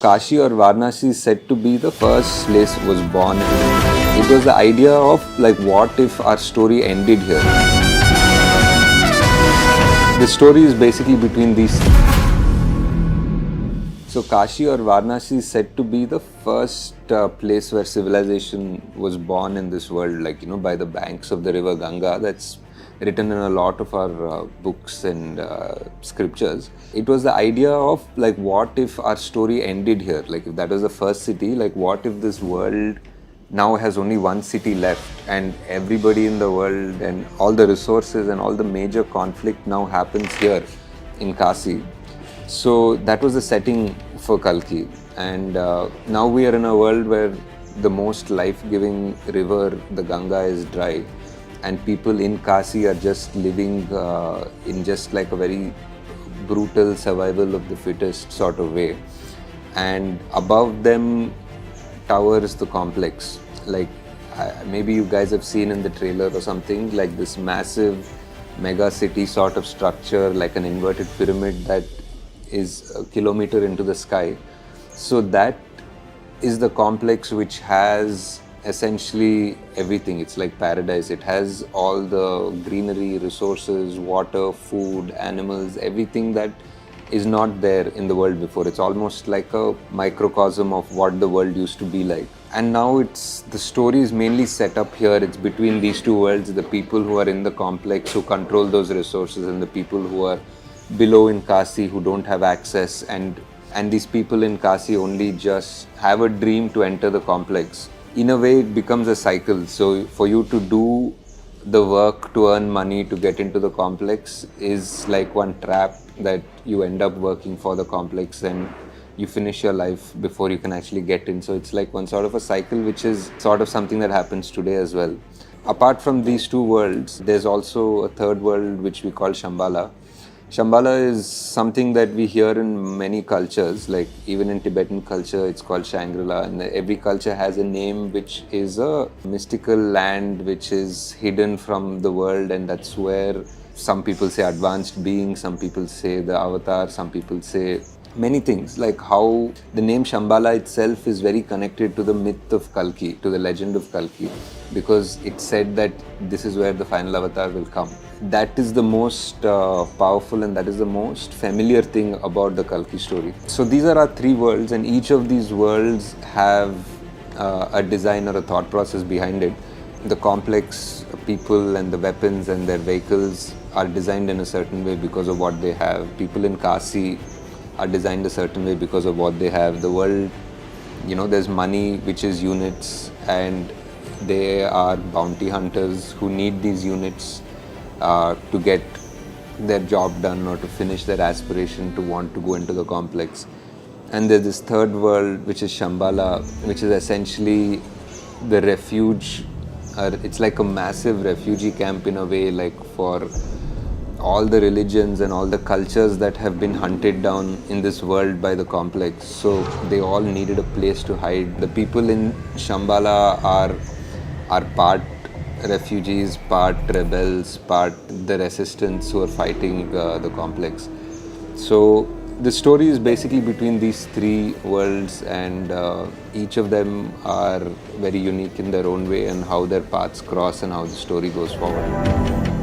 Kashi or Varanasi is said to be the first place was born. It was the idea of like, what if our story ended here? The story is basically between these. So Kashi or Varanasi is said to be the first place where civilization was born in this world, like, by the banks of the river Ganga. That's written in a lot of our books and scriptures. It was the idea of like, what if our story ended here? Like, if that was the first city, like, what if this world now has only one city left and everybody in the world and all the resources and all the major conflict now happens here in Kasi. So that was the setting for Kalki, and now we are in a world where the most life-giving river, the Ganga, is dry, and people in Kasi are just living in just like a very brutal survival of the fittest sort of way. And above them towers the complex. Like maybe you guys have seen in the trailer or something, like this massive mega city sort of structure, like an inverted pyramid that is a kilometer into the sky. So that is the complex which has essentially everything. It's like paradise. It has all the greenery, resources, water, food, animals, everything that is not there in the world before. It's almost like a microcosm of what the world used to be like. And now the story is mainly set up here. It's between these two worlds, the people who are in the complex who control those resources and the people who are below in Kasi who don't have access, and these people in Kasi only just have a dream to enter the complex. In a way, it becomes a cycle. So for you to do the work to earn money to get into the complex is like one trap that you end up working for the complex and you finish your life before you can actually get in. So it's like one sort of a cycle, which is sort of something that happens today as well. Apart from these two worlds, there's also a third world which we call Shambhala. Shambhala is something that we hear in many cultures, like even in Tibetan culture, it's called Shangri-La, and every culture has a name which is a mystical land which is hidden from the world, and that's where some people say advanced beings, some people say the avatar, some people say many things, like how the name Shambhala itself is very connected to the myth of Kalki, to the legend of Kalki, because it said that this is where the final avatar will come. That is the most powerful and that is the most familiar thing about the Kalki story. So these are our three worlds, and each of these worlds have a design or a thought process behind it. The complex people and the weapons and their vehicles are designed in a certain way because of what they have. People in Kasi are designed a certain way because of what they have. The world, there's money which is units, and they are bounty hunters who need these units to get their job done or to finish their aspiration to want to go into the complex. And there's this third world which is Shambhala, which is essentially the refuge. It's like a massive refugee camp in a way, like for all the religions and all the cultures that have been hunted down in this world by the complex. So they all needed a place to hide. The people in Shambhala are part refugees, part rebels, part the resistance who are fighting the complex. So the story is basically between these three worlds, and each of them are very unique in their own way, and how their paths cross and how the story goes forward.